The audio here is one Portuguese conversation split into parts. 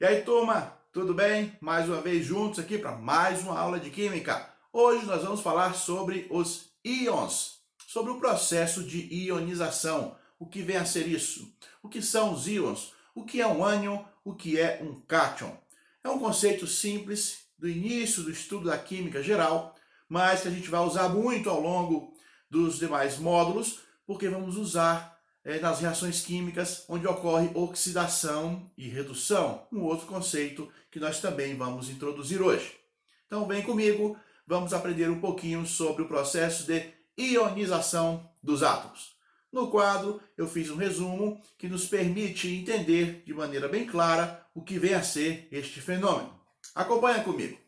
E aí, turma, tudo bem? Mais uma vez juntos aqui para mais uma aula de Química. Hoje nós vamos falar sobre os íons, sobre o processo de ionização. O que vem a ser isso? O que são os íons? O que é um ânion? O que é um cátion? É um conceito simples do início do estudo da química geral, mas que a gente vai usar muito ao longo dos demais módulos, porque vamos usar nas reações químicas onde ocorre oxidação e redução, um outro conceito que nós também vamos introduzir hoje. Então vem comigo, vamos aprender um pouquinho sobre o processo de ionização dos átomos. No quadro eu fiz um resumo que nos permite entender de maneira bem clara o que vem a ser este fenômeno. Acompanha comigo.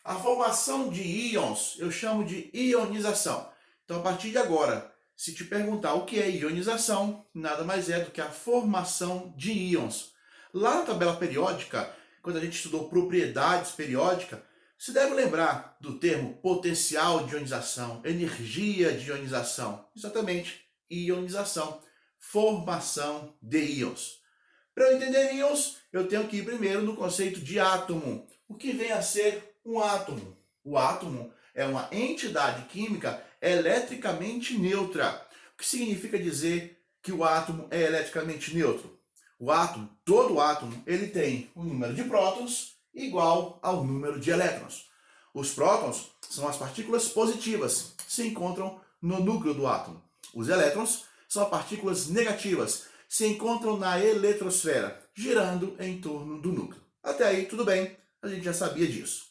A formação de íons eu chamo de ionização. Então, a partir de agora, se te perguntar o que é ionização, nada mais é do que a formação de íons. Lá na tabela periódica, quando a gente estudou propriedades periódicas, se deve lembrar do termo potencial de ionização, energia de ionização. Exatamente, ionização, formação de íons. Para eu entender íons, eu tenho que ir primeiro no conceito de átomo. O que vem a ser um átomo? O átomo é uma entidade química eletricamente neutra. O que significa dizer que o átomo é eletricamente neutro? O átomo, todo átomo, ele tem um número de prótons igual ao número de elétrons. Os prótons são as partículas positivas, se encontram no núcleo do átomo. Os elétrons são as partículas negativas, se encontram na eletrosfera, girando em torno do núcleo. Até aí, tudo bem, a gente já sabia disso.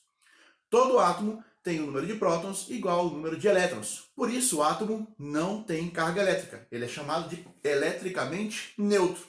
Todo átomo tem um número de prótons igual ao número de elétrons. Por isso, o átomo não tem carga elétrica. Ele é chamado de eletricamente neutro.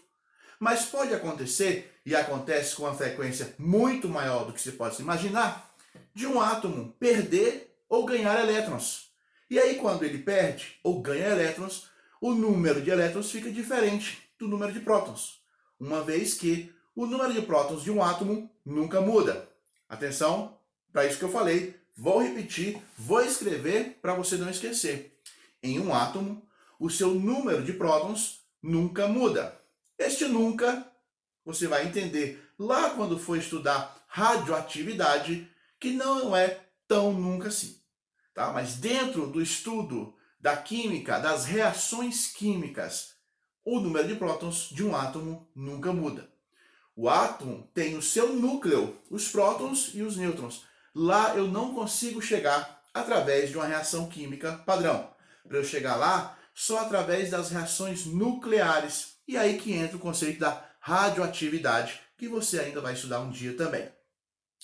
Mas pode acontecer, e acontece com uma frequência muito maior do que se pode imaginar, de um átomo perder ou ganhar elétrons. E aí, quando ele perde ou ganha elétrons, o número de elétrons fica diferente do número de prótons, uma vez que o número de prótons de um átomo nunca muda. Atenção, para isso que eu falei, vou repetir, vou escrever para você não esquecer. Em um átomo, o seu número de prótons nunca muda. Este nunca, você vai entender lá quando for estudar radioatividade, que não é tão nunca assim. Tá? Mas dentro do estudo da química, das reações químicas, o número de prótons de um átomo nunca muda. O átomo tem o seu núcleo, os prótons e os nêutrons. Lá eu não consigo chegar através de uma reação química padrão. Para eu chegar lá, só através das reações nucleares. E aí que entra o conceito da radioatividade, que você ainda vai estudar um dia também.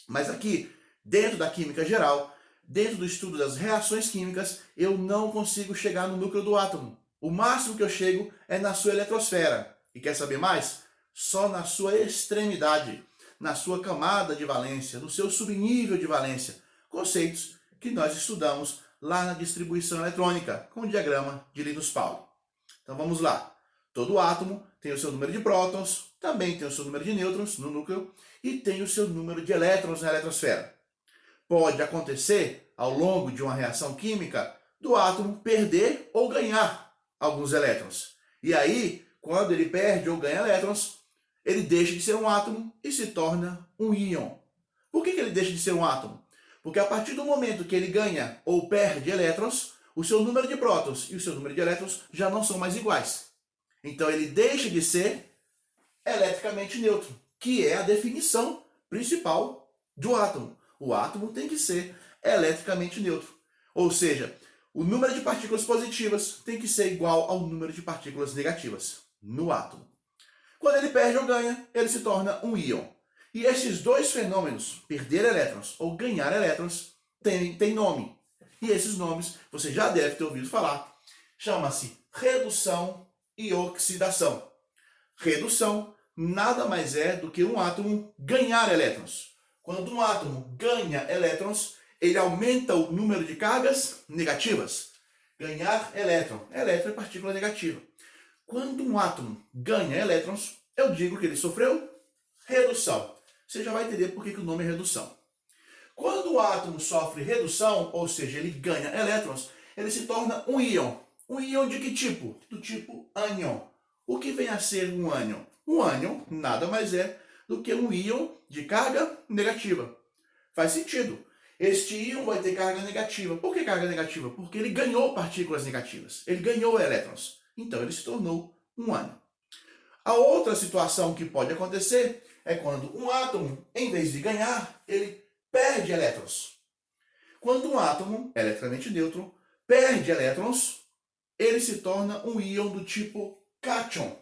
Mas aqui, dentro da química geral, dentro do estudo das reações químicas, eu não consigo chegar no núcleo do átomo. O máximo que eu chego é na sua eletrosfera. E quer saber mais? Só na sua extremidade, na sua camada de valência, no seu subnível de valência. Conceitos que nós estudamos lá na distribuição eletrônica, com o diagrama de Linus Pauling. Então vamos lá. Todo átomo tem o seu número de prótons, também tem o seu número de nêutrons no núcleo e tem o seu número de elétrons na eletrosfera. Pode acontecer, ao longo de uma reação química, do átomo perder ou ganhar alguns elétrons. E aí, quando ele perde ou ganha elétrons, ele deixa de ser um átomo e se torna um íon. Por que ele deixa de ser um átomo? Porque a partir do momento que ele ganha ou perde elétrons, o seu número de prótons e o seu número de elétrons já não são mais iguais. Então ele deixa de ser eletricamente neutro, que é a definição principal do átomo. O átomo tem que ser eletricamente neutro. Ou seja, o número de partículas positivas tem que ser igual ao número de partículas negativas no átomo. Quando ele perde ou ganha, ele se torna um íon. E esses dois fenômenos, perder elétrons ou ganhar elétrons, têm nome. E esses nomes você já deve ter ouvido falar. Chama-se redução e oxidação. Redução nada mais é do que um átomo ganhar elétrons. Quando um átomo ganha elétrons, ele aumenta o número de cargas negativas. Ganhar elétron. Elétron é partícula negativa. Quando um átomo ganha elétrons, eu digo que ele sofreu redução. Você já vai entender por que o nome é redução. Quando o átomo sofre redução, ou seja, ele ganha elétrons, ele se torna um íon. Um íon de que tipo? Do tipo ânion. O que vem a ser um ânion? Um ânion nada mais é do que um íon de carga negativa. Faz sentido. Este íon vai ter carga negativa. Por que carga negativa? Porque ele ganhou partículas negativas. Ele ganhou elétrons. Então ele se tornou um ânion. A outra situação que pode acontecer é quando um átomo, em vez de ganhar, ele perde elétrons. Quando um átomo, eletricamente neutro, perde elétrons, ele se torna um íon do tipo cátion.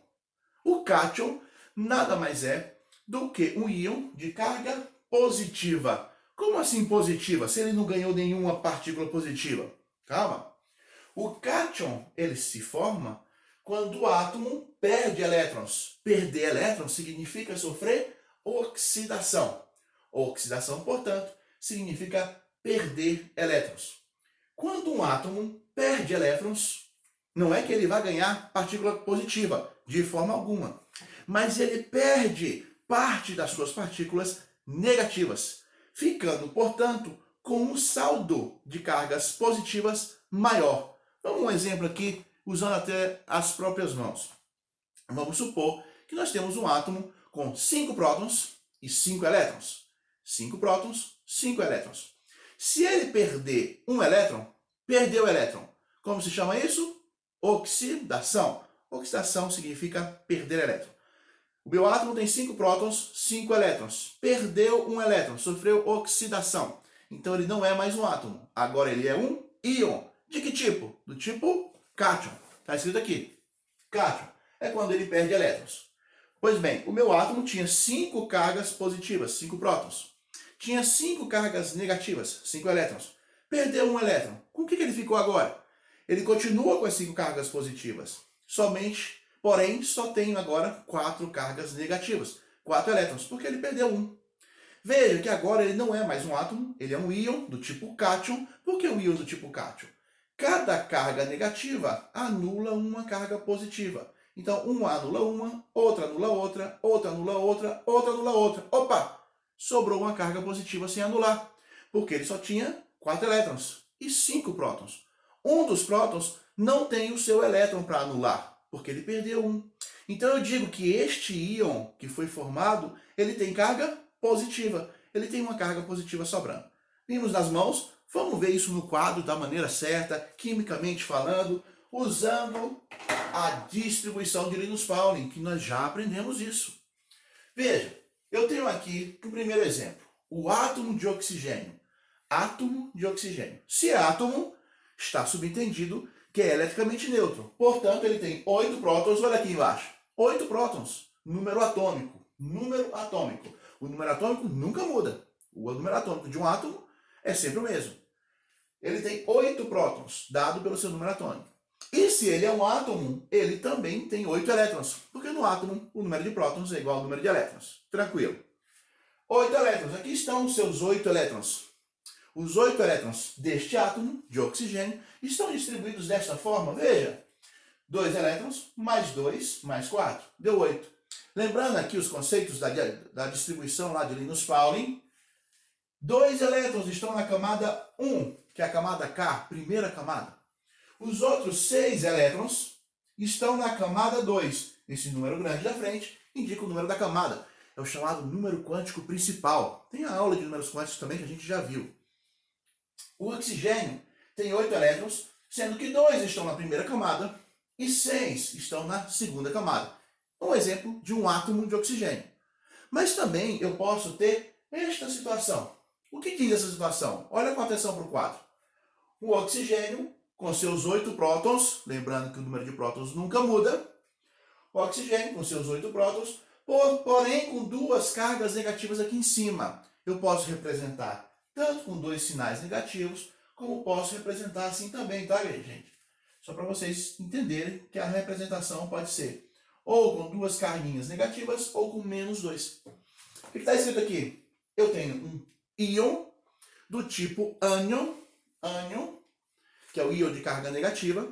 O cátion nada mais é do que um íon de carga positiva. Como assim positiva, se ele não ganhou nenhuma partícula positiva? Calma. O cátion, ele se forma quando o átomo perde elétrons. Perder elétrons significa sofrer oxidação. Oxidação, portanto, significa perder elétrons. Quando um átomo perde elétrons, não é que ele vai ganhar partícula positiva, de forma alguma, mas ele perde parte das suas partículas negativas, ficando, portanto, com um saldo de cargas positivas maior. Vamos um exemplo aqui, usando até as próprias mãos. Vamos supor que nós temos um átomo com 5 prótons e 5 elétrons. 5 prótons, 5 elétrons. Se ele perder um elétron, perdeu o elétron. Como se chama isso? Oxidação. Oxidação significa perder elétron. O meu átomo tem 5 prótons, 5 elétrons. Perdeu um elétron, sofreu oxidação. Então ele não é mais um átomo. Agora ele é um íon. De que tipo? Do tipo cátion. Está escrito aqui. Cátion é quando ele perde elétrons. Pois bem, o meu átomo tinha 5 cargas positivas, 5 prótons. Tinha 5 cargas negativas, 5 elétrons. Perdeu um elétron. Com o que ele ficou agora? Ele continua com as 5 cargas positivas. Porém, só tenho agora 4 cargas negativas. 4 elétrons, porque ele perdeu um. Veja que agora ele não é mais um átomo, ele é um íon do tipo cátion. Por que um íon do tipo cátion? Cada carga negativa anula uma carga positiva. Então, uma anula uma, outra anula outra, outra anula outra, outra anula outra. Opa! Sobrou uma carga positiva sem anular, porque ele só tinha 4 elétrons e 5 prótons. Um dos prótons não tem o seu elétron para anular, porque ele perdeu um. Então eu digo que este íon que foi formado, ele tem carga positiva. Ele tem uma carga positiva sobrando. Vimos nas mãos, vamos ver isso no quadro da maneira certa, quimicamente falando, usando a distribuição de Linus Pauling, que nós já aprendemos isso. Veja, eu tenho aqui o primeiro exemplo, o átomo de oxigênio. Átomo de oxigênio. Se é átomo, está subentendido que é eletricamente neutro. Portanto, ele tem 8 prótons, olha aqui embaixo. 8 prótons, número atômico. Número atômico. O número atômico nunca muda. O número atômico de um átomo é sempre o mesmo. Ele tem 8 prótons, dado pelo seu número atômico. E se ele é um átomo, ele também tem 8 elétrons, porque no átomo o número de prótons é igual ao número de elétrons. Tranquilo. 8 elétrons, aqui estão os seus 8 elétrons. Os 8 elétrons deste átomo de oxigênio estão distribuídos desta forma. Veja, 2 elétrons mais 2 mais 4, deu 8. Lembrando aqui os conceitos da distribuição lá de Linus Pauling, 2 elétrons estão na camada 1, que é a camada K, primeira camada. Os outros 6 elétrons estão na camada 2. Esse número grande da frente indica o número da camada. É o chamado número quântico principal. Tem a aula de números quânticos também que a gente já viu. O oxigênio tem 8 elétrons, sendo que 2 estão na primeira camada e 6 estão na segunda camada. Um exemplo de um átomo de oxigênio. Mas também eu posso ter esta situação. O que diz essa situação? Olha com atenção para o quadro. O oxigênio, com seus 8 prótons, lembrando que o número de prótons nunca muda, o oxigênio com seus 8 prótons, porém com 2 cargas negativas aqui em cima. Eu posso representar tanto com 2 sinais negativos, como posso representar assim também, tá, gente? Só para vocês entenderem que a representação pode ser ou com 2 carguinhas negativas ou com menos 2. O que está escrito aqui? Eu tenho um íon do tipo ânion, que é o íon de carga negativa,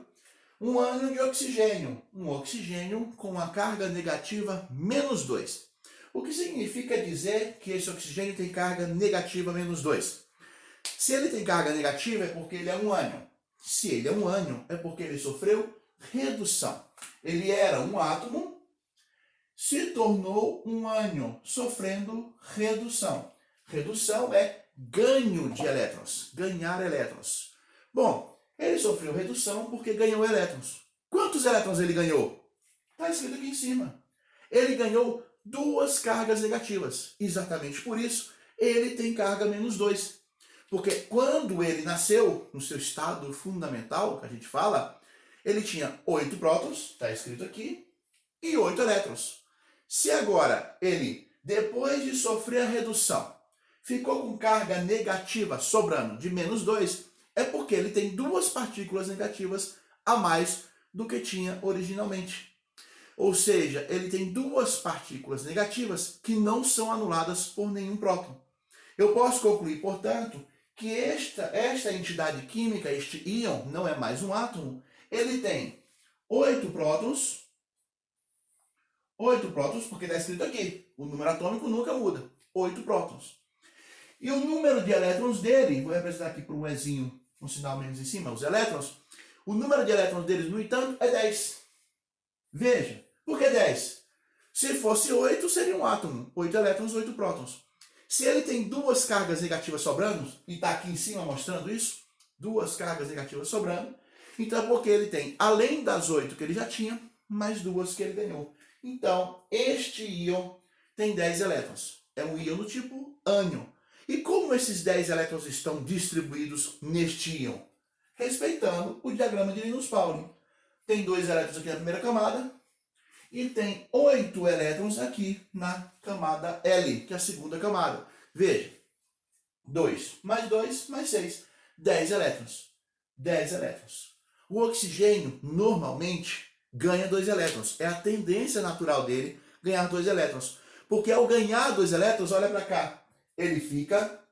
um ânion de oxigênio, um oxigênio com a carga negativa menos 2. O que significa dizer que esse oxigênio tem carga negativa menos 2? Se ele tem carga negativa é porque ele é um ânion. Se ele é um ânion é porque ele sofreu redução. Ele era um átomo se tornou um ânion, sofrendo redução. Redução é ganho de elétrons, ganhar elétrons. Bom, ele sofreu redução porque ganhou elétrons. Quantos elétrons ele ganhou? Está escrito aqui em cima. Ele ganhou 2 cargas negativas. Exatamente por isso, ele tem carga -2. Porque quando ele nasceu, no seu estado fundamental, que a gente fala, ele tinha 8 prótons, está escrito aqui, e 8 elétrons. Se agora ele, depois de sofrer a redução, ficou com carga negativa sobrando de -2, é porque ele tem 2 partículas negativas a mais do que tinha originalmente. Ou seja, ele tem 2 partículas negativas que não são anuladas por nenhum próton. Eu posso concluir, portanto, que esta entidade química, este íon, não é mais um átomo, ele tem 8 prótons, porque está escrito aqui, o número atômico nunca muda, 8 prótons. E o número de elétrons dele, vou representar aqui por um Ezinho, um sinal menos em cima, os elétrons, o número de elétrons deles, no entanto, é 10. Veja, por que 10? Se fosse 8, seria um átomo, 8 elétrons, 8 prótons. Se ele tem 2 cargas negativas sobrando, e está aqui em cima mostrando isso, 2 cargas negativas sobrando, então é porque ele tem, além das 8 que ele já tinha, mais 2 que ele ganhou. Então, este íon tem 10 elétrons. É um íon do tipo ânion. E como esses 10 elétrons estão distribuídos neste íon? Respeitando o diagrama de Linus Pauling. Tem 2 elétrons aqui na primeira camada, e tem 8 elétrons aqui na camada L, que é a segunda camada. Veja, 2 mais 2 mais 6, 10 elétrons. 10 elétrons. O oxigênio, normalmente, ganha 2 elétrons. É a tendência natural dele ganhar 2 elétrons. Porque ao ganhar 2 elétrons, olha para cá, ele fica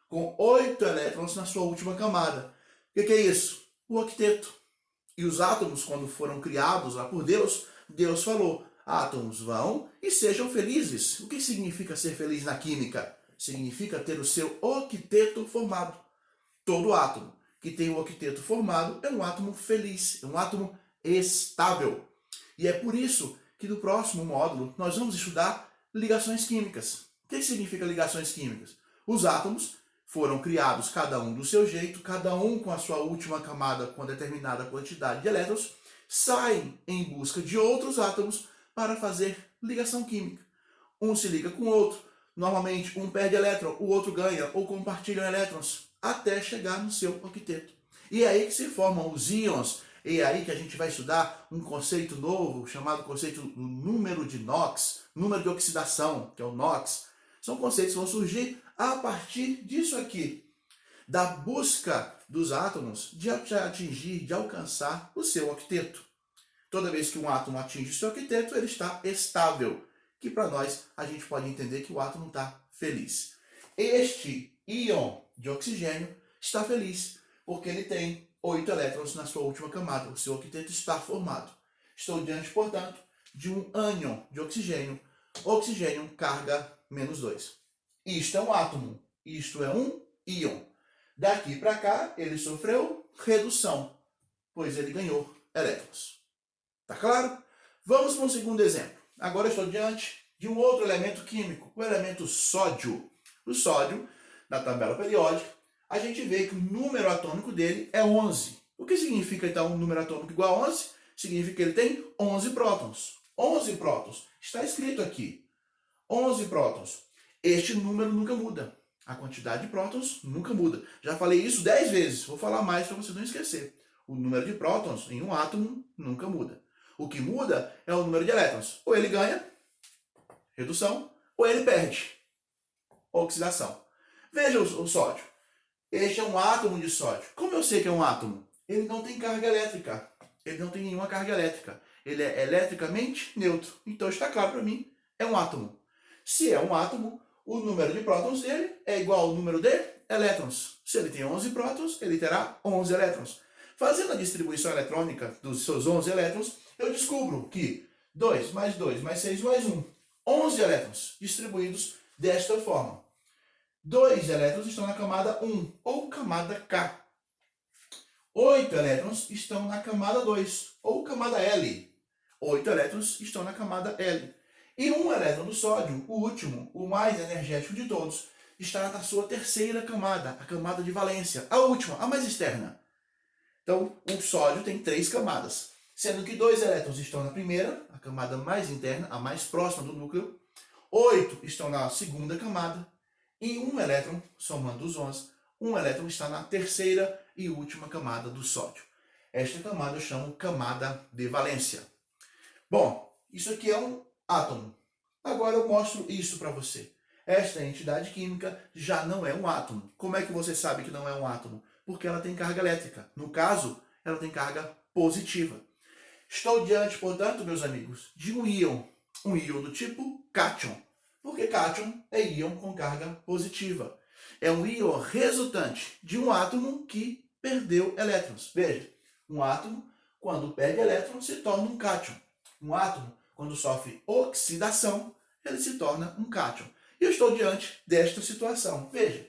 com 8 elétrons na sua última camada. O que é isso? O octeto. E os átomos, quando foram criados lá por Deus, Deus falou, átomos vão e sejam felizes. O que significa ser feliz na química? Significa ter o seu octeto formado. Todo átomo que tem o octeto formado é um átomo feliz, é um átomo estável. E é por isso que no próximo módulo nós vamos estudar ligações químicas. O que significa ligações químicas? Os átomos foram criados cada um do seu jeito, cada um com a sua última camada com determinada quantidade de elétrons, saem em busca de outros átomos para fazer ligação química. Um se liga com o outro, normalmente um perde elétron, o outro ganha, ou compartilham elétrons, até chegar no seu octeto. E é aí que se formam os íons, e é aí que a gente vai estudar um conceito novo, chamado conceito do número de Knox, número de oxidação, que é o Knox. São conceitos que vão surgir a partir disso aqui, da busca dos átomos de atingir, de alcançar o seu octeto. Toda vez que um átomo atinge o seu octeto, ele está estável, que para nós a gente pode entender que o átomo está feliz. Este íon de oxigênio está feliz, porque ele tem 8 elétrons na sua última camada, o seu octeto está formado. Estou diante, portanto, de um ânion de oxigênio carga -2. Isto é um átomo, isto é um íon. Daqui para cá, ele sofreu redução, pois ele ganhou elétrons. Tá claro? Vamos para um segundo exemplo. Agora estou diante de um outro elemento químico, o elemento sódio. O sódio, na tabela periódica, a gente vê que o número atômico dele é 11. O que significa, então, um número atômico igual a 11? Significa que ele tem 11 prótons. 11 prótons. Está escrito aqui. 11 prótons. Este número nunca muda. A quantidade de prótons nunca muda. Já falei isso 10 vezes. Vou falar mais para você não esquecer. O número de prótons em um átomo nunca muda. O que muda é o número de elétrons. Ou ele ganha, redução, ou ele perde, oxidação. Veja o sódio. Este é um átomo de sódio. Como eu sei que é um átomo? Ele não tem carga elétrica. Ele não tem nenhuma carga elétrica. Ele é eletricamente neutro. Então está claro para mim, é um átomo. Se é um átomo, o número de prótons dele é igual ao número de elétrons. Se ele tem 11 prótons, ele terá 11 elétrons. Fazendo a distribuição eletrônica dos seus 11 elétrons, eu descubro que 2 mais 2 mais 6 mais 1, 11 elétrons distribuídos desta forma. 2 elétrons estão na camada 1, ou camada K. 8 elétrons estão na camada 2, ou camada L. 8 elétrons estão na camada L. E um elétron do sódio, o último, o mais energético de todos, está na sua terceira camada, a camada de valência, a última, a mais externa. Então, o sódio tem 3 camadas, sendo que 2 elétrons estão na primeira, a camada mais interna, a mais próxima do núcleo, 8 estão na segunda camada, e um elétron, somando os 11, um elétron está na terceira e última camada do sódio. Esta camada eu chamo camada de valência. Bom, isso aqui é um átomo. Agora eu mostro isso para você. Esta entidade química já não é um átomo. Como é que você sabe que não é um átomo? Porque ela tem carga elétrica. No caso, ela tem carga positiva. Estou diante, portanto, meus amigos, de um íon do tipo cátion. Porque cátion é íon com carga positiva. É um íon resultante de um átomo que perdeu elétrons. Veja, um átomo, quando perde elétrons, se torna um cátion. Um átomo, quando sofre oxidação, ele se torna um cátion. E eu estou diante desta situação. Veja,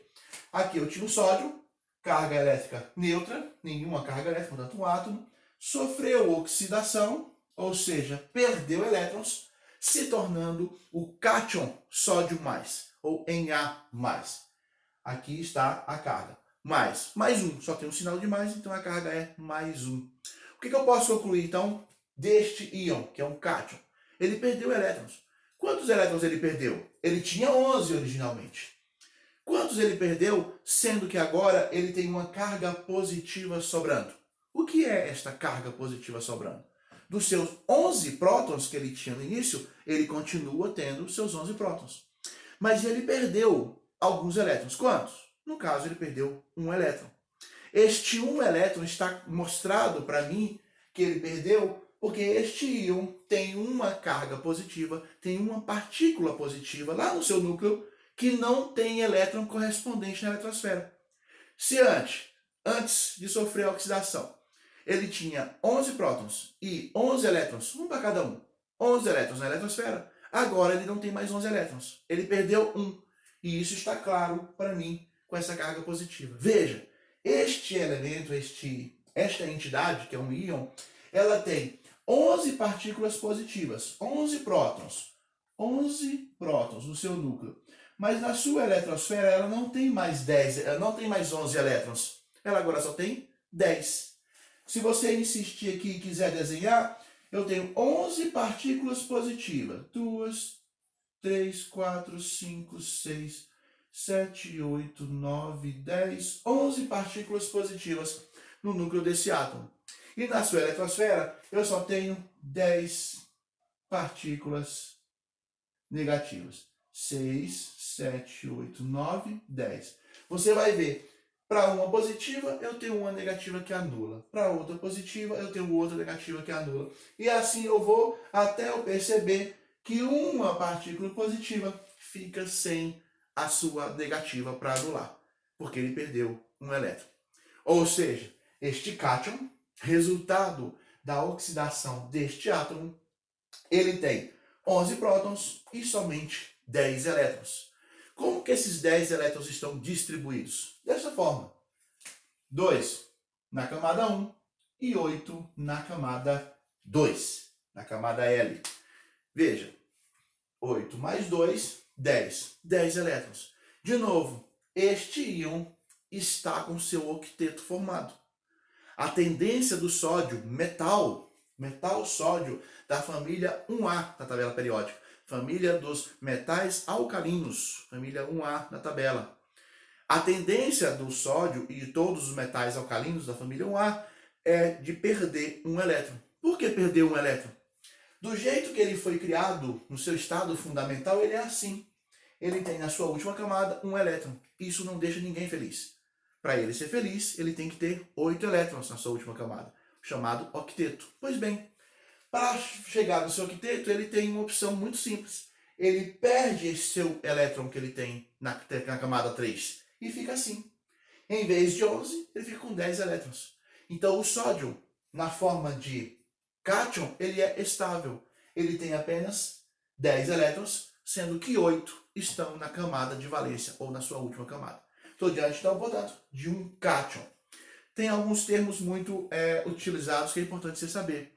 aqui eu tinha o sódio, carga elétrica neutra, nenhuma carga elétrica, portanto um átomo, sofreu oxidação, ou seja, perdeu elétrons, se tornando o cátion sódio mais, ou Na+. Aqui está a carga. Mais um, só tem um sinal de mais, então a carga é +1. O que eu posso concluir, então, deste íon, que é um cátion? Ele perdeu elétrons. Quantos elétrons ele perdeu? Ele tinha 11 originalmente. Quantos ele perdeu, sendo que agora ele tem uma carga positiva sobrando? O que é esta carga positiva sobrando? Dos seus 11 prótons que ele tinha no início, ele continua tendo seus 11 prótons. Mas ele perdeu alguns elétrons. Quantos? No caso, ele perdeu um elétron. Este um elétron está mostrado para mim que ele perdeu porque este íon tem uma carga positiva, tem uma partícula positiva lá no seu núcleo que não tem elétron correspondente na eletrosfera. Se antes de sofrer a oxidação, ele tinha 11 prótons e 11 elétrons, um para cada um, 11 elétrons na eletrosfera, agora ele não tem mais 11 elétrons, ele perdeu um. E isso está claro para mim com essa carga positiva. Veja, este elemento, esta entidade, que é um íon, ela tem 11 partículas positivas, 11 prótons no seu núcleo. Mas na sua eletrosfera ela não tem mais 10, ela não tem mais 11 elétrons. Ela agora só tem 10. Se você insistir aqui e quiser desenhar, eu tenho 11 partículas positivas. 2, 3, 4, 5, 6, 7, 8, 9, 10, 11 partículas positivas no núcleo desse átomo. E na sua eletrosfera, eu só tenho 10 partículas negativas. 6, 7, 8, 9, 10. Você vai ver, para uma positiva, eu tenho uma negativa que anula. Para outra positiva, eu tenho outra negativa que anula. E assim eu vou até eu perceber que uma partícula positiva fica sem a sua negativa para anular, porque ele perdeu um elétron. Ou seja, este cátion, resultado da oxidação deste átomo, ele tem 11 prótons e somente 10 elétrons. Como que esses 10 elétrons estão distribuídos? Dessa forma: 2 na camada 1 e 8 na camada 2, na camada L. Veja, 8 mais 2, 10. 10 elétrons. De novo, este íon está com seu octeto formado. A tendência do sódio, metal sódio, da família 1A da tabela periódica, família dos metais alcalinos, família 1A na tabela. A tendência do sódio e de todos os metais alcalinos da família 1A é de perder um elétron. Por que perder um elétron? Do jeito que ele foi criado, no seu estado fundamental, ele é assim. Ele tem na sua última camada um elétron. Isso não deixa ninguém feliz. Para ele ser feliz, ele tem que ter 8 elétrons na sua última camada, chamado octeto. Pois bem, para chegar no seu octeto, ele tem uma opção muito simples. Ele perde esse seu elétron que ele tem na camada 3 e fica assim. Em vez de 11, ele fica com 10 elétrons. Então o sódio, na forma de cátion, ele é estável. Ele tem apenas 10 elétrons, sendo que 8 estão na camada de valência, ou na sua última camada. Estou diante, então, portanto, de um cátion. Tem alguns termos muito utilizados que é importante você saber.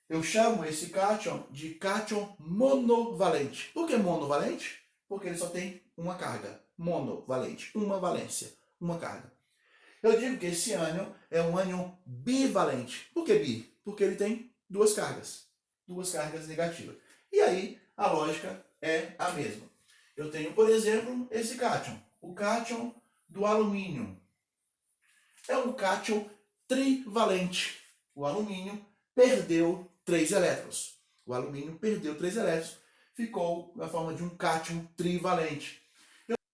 Eu chamo esse cátion de cátion monovalente. Por que monovalente? Porque ele só tem uma carga. Monovalente, uma valência, uma carga. Eu digo que esse ânion é um ânion bivalente. Por que bi? Porque ele tem duas cargas negativas. E aí a lógica é a mesma. Eu tenho, por exemplo, esse cátion, o cátion do alumínio. É um cátion trivalente. O alumínio perdeu 3 elétrons. O alumínio perdeu 3 elétrons, ficou na forma de um cátion trivalente.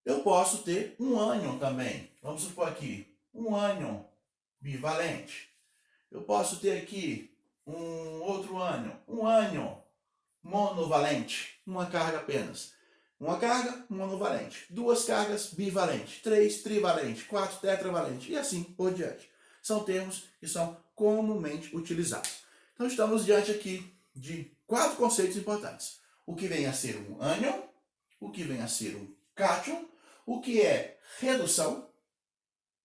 Eu posso ter um ânion também. Vamos supor aqui, um ânion bivalente. Eu posso ter aqui um outro ânion, um ânion monovalente, uma carga apenas. Uma carga monovalente, duas cargas bivalente, 3 trivalente, 4 tetravalente e assim por diante. São termos que são comumente utilizados. Então estamos diante aqui de 4 conceitos importantes. O que vem a ser um ânion, o que vem a ser um cátion, o que é redução,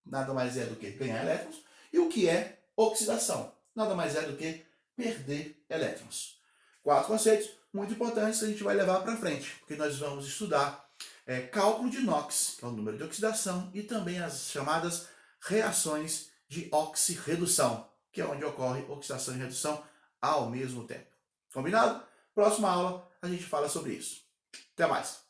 nada mais é do que ganhar elétrons, e o que é oxidação, nada mais é do que perder elétrons. 4 conceitos muito importantes que a gente vai levar para frente, porque nós vamos estudar cálculo de NOx, que é o número de oxidação, e também as chamadas reações de oxirredução, que é onde ocorre oxidação e redução ao mesmo tempo. Combinado? Próxima aula a gente fala sobre isso. Até mais!